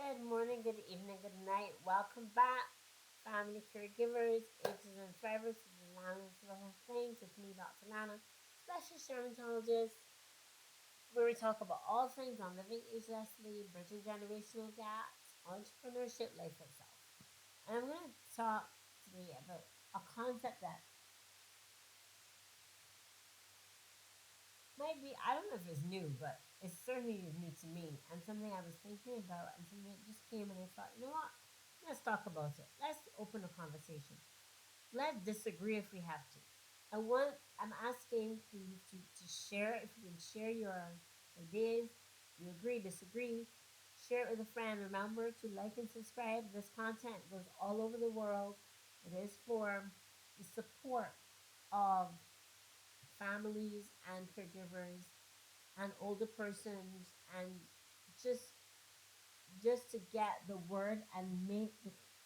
Good morning, good evening, good night. Welcome back, Family Caregivers, Ages and Thrivers to the Lounge of All Things with me, Dr. Lana, specialist dermatologist, where we talk about all things on living agelessly, bridging generational gaps, entrepreneurship, life itself. And I'm going to talk today about a concept that might be, I don't know if it's new, but it certainly is new to me and something I was thinking about and something that just came and I thought, you know what? Let's talk about it. Let's open a conversation. Let's disagree if we have to. I'm asking for you to share, if you can share your ideas, you agree, disagree, share it with a friend. Remember to like and subscribe. This content goes all over the world. It is for the support of families and caregivers and older persons and just just to get the word and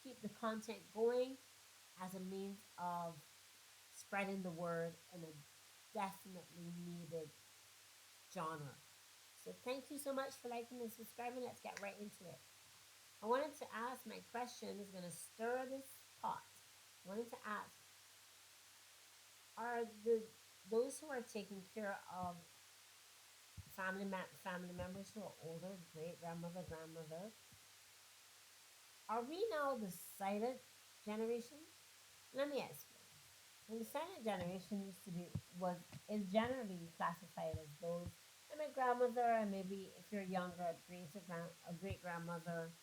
keep the content going as a means of spreading the word in a definitely needed genre. So thank you so much for liking and subscribing. Let's get right into it. I wanted to ask, my question is going to stir this pot. I wanted to ask, are those who are taking care of family members who are older, great grandmother, grandmother, are we now the silent generation? Let me explain. When the silent generation used to be was is generally classified as those, and my grandmother, and maybe if you're younger, a great grandmother,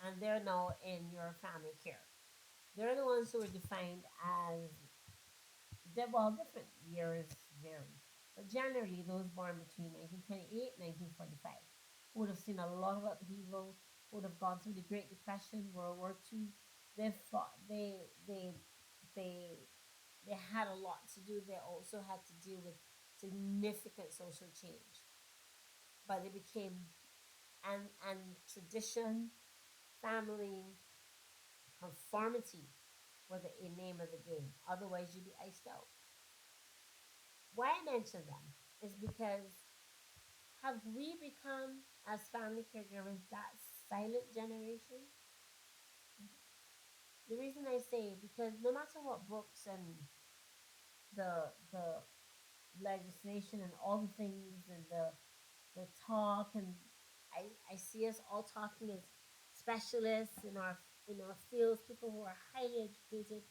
and they're now in your family care. They're the ones who are defined as different years vary, but generally those born between 1928 and 1945, who would have seen a lot of upheaval, who would have gone through the Great Depression, World War II. They fought, they they had a lot to do. They also had to deal with significant social change. But they became and tradition, family, conformity was the name of the game. Otherwise, you'd be iced out. Why I mention them is because have we become, as family caregivers, that silent generation? The reason I say because no matter what books and the legislation and all the things and the talk and I see us all talking as specialists in our fields, people who are highly educated,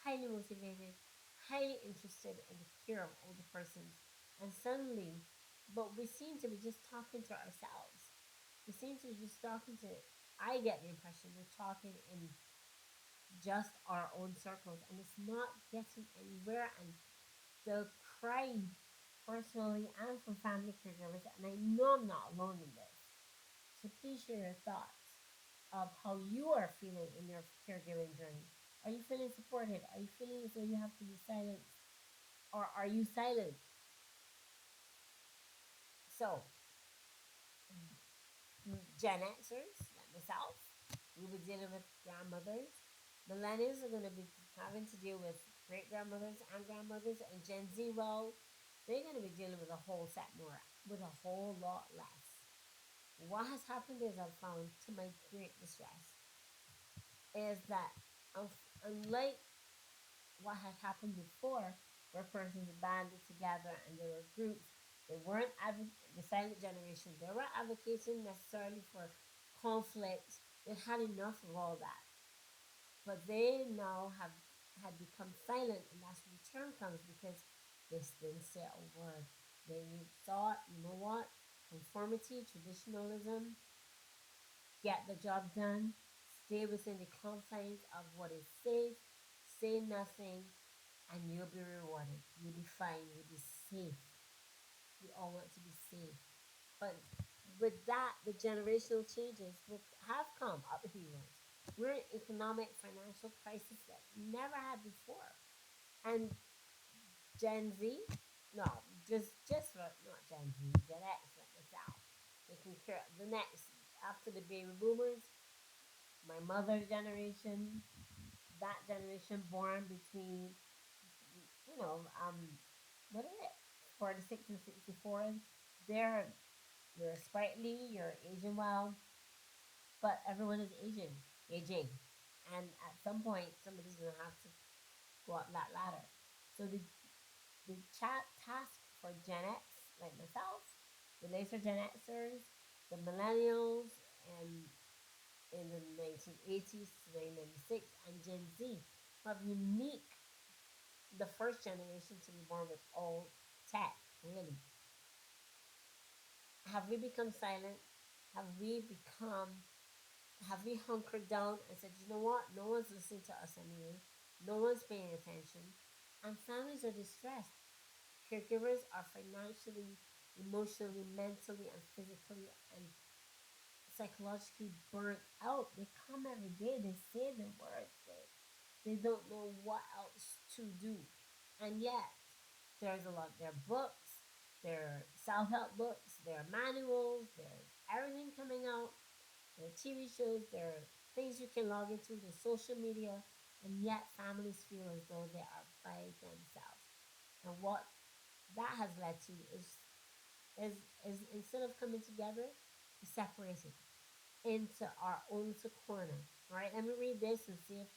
highly motivated, highly interested in the care of older persons. And suddenly, but we seem to be just talking to ourselves. We seem to be just talking to, I get the impression we're talking in just our own circles and it's not getting anywhere. And the cry personally and from family caregivers, and I know I'm not alone in this. So please share your thoughts of how you are feeling in your caregiving journey. Are you feeling supported? Are you feeling as though you have to be silent? Or are you silent? So, Gen Xers, like myself, we'll be dealing with grandmothers. Millennials are going to be having to deal with great grandmothers and grandmothers, and Gen Z, well, they're going to be dealing with a whole set more, with a whole lot less. What has happened is I've found, to my great distress, is that unlike what had happened before, where persons banded together and there were groups, they weren't the silent generation. They weren't advocating necessarily for conflict. They had enough of all that, but they now have had become silent, and that's where the term comes because they didn't say a word. They thought, you know what, conformity, traditionalism, get the job done, stay within the confines of what is safe, say nothing, and you'll be rewarded. You'll be fine. You'll be safe. We all want to be safe. But with that, the generational changes will have come upheavals. We're in economic, financial crisis that we never had before. And Gen Z, no, just for, not Gen Z, Gen X, like myself, taking care of the next, after the baby boomers, my mother's generation, that generation born between, you know, what is it, 46 and 64, they're, you're sprightly, you're aging well, but everyone is aging, and at some point somebody's gonna have to go up that ladder. So the chat task for Gen X, like myself, the later Gen Xers, the Millennials, and in the 1980s to 1996, and Gen Z have unique, the first generation to be born with all tech, really. Have we become silent? Have we become, have we hunkered down and said, you know what? No one's listening to us anyway. No one's paying attention. And families are distressed. Caregivers are financially, emotionally, mentally, and physically and psychologically burnt out. They come every day, they say the words, they don't know what else to do. And yet, there's a lot, there are books, there are self help books, there are manuals, there's everything coming out, there are TV shows, there are things you can log into, there's social media, and yet families feel as though they are by themselves. And what that has led to is instead of coming together, we separated into our own corner. All right, let me read this and see if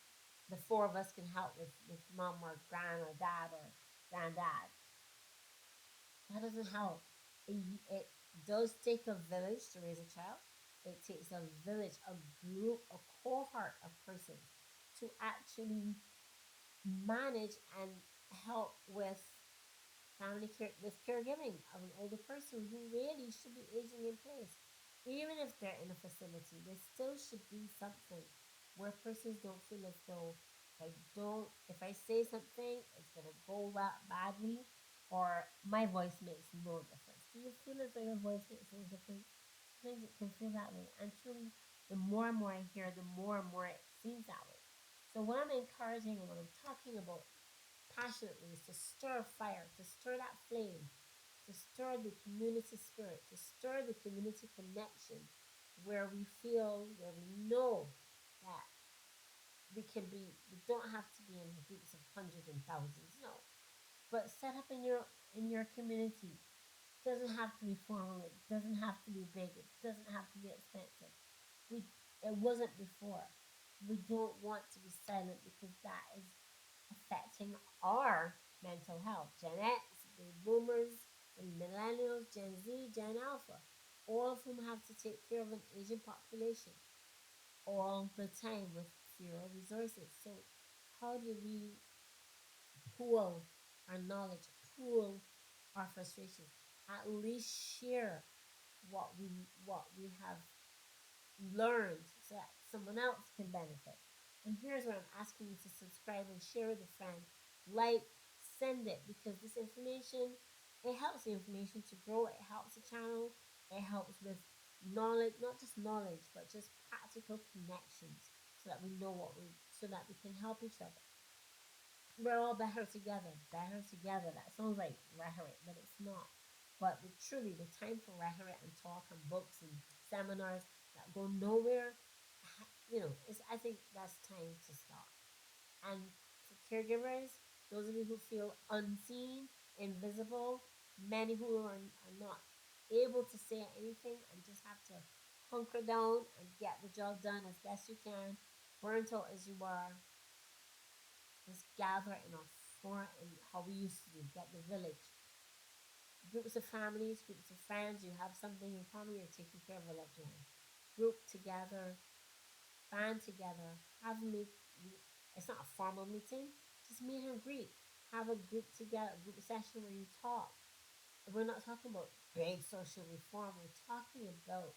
the four of us can help with mom or gran or dad or granddad. That doesn't help. It does take a village to raise a child. It takes a village, a group, a cohort of persons to actually manage and help with family care, with caregiving of an older person who really should be aging in place. Even if they're in a facility, there still should be something where persons don't feel as though if I say something, it's gonna go badly, or my voice makes no difference. Do you feel as though your voice makes no difference? Sometimes it can feel that way, and truly, the more and more I hear, the more and more it seems that way. So what I'm encouraging and what I'm talking about passionately is to stir fire, to stir that flame, to stir the community spirit, to stir the community connection where we feel, where we know that we don't have to be in groups of hundreds and thousands, no. But set up in your community. It doesn't have to be formal, it doesn't have to be big, it doesn't have to be expensive. We it wasn't before. We don't want to be silent because that is affecting our mental health. Gen X, the boomers, the millennials, Gen Z, Gen Alpha, all of whom have to take care of an aging population all the time with fewer resources. So, how do we pool our knowledge, pool our frustrations, at least share what we have learned so that someone else can benefit. And here's where I'm asking you to subscribe and share with a friend. Like, send it because this information, it helps the information to grow, it helps the channel, it helps with knowledge, not just knowledge, but just practical connections so that we know so that we can help each other. We're all better together, better together. That sounds like rhetoric, but it's not. But truly, the time for rhetoric and talk and books and seminars that go nowhere, I think that's time to stop. And for caregivers, those of you who feel unseen, invisible, many who are not able to say anything and just have to hunker down and get the job done as best you can, burnt out as you are, just gather in our forum and how we used to do, get the village. Groups of families, groups of friends, you have something in common, you're taking care of a loved one. Group together, band together, have a meet. It's not a formal meeting, just meet and greet. Have a group together, a group session where you talk. We're not talking about big social reform, we're talking about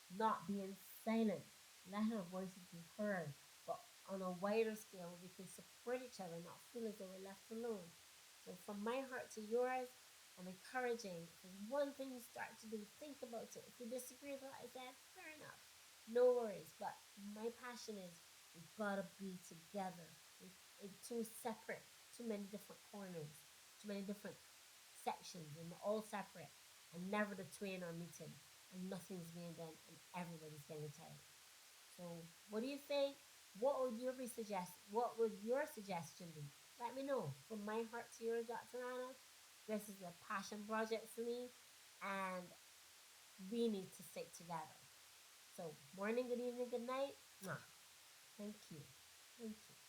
not being silent, let our voices be heard, but on a wider scale where we can support each other, not feel as though we're left alone. So from my heart to yours, I'm encouraging. If there's one thing you start to do, think about it. If you disagree with what I said, fair enough. No worries. But my passion is we've got to be together. It's too separate, too many different corners, too many different sections, and they're all separate, and never the twain are meeting, and nothing's being done, and everybody's getting tired. So, what do you think? What would your suggestion be? Let me know. From my heart to yours, Dr. Anna. This is a passion project for me, and we need to stick together. So, morning, good evening, good night. Mwah. Thank you. Thank you.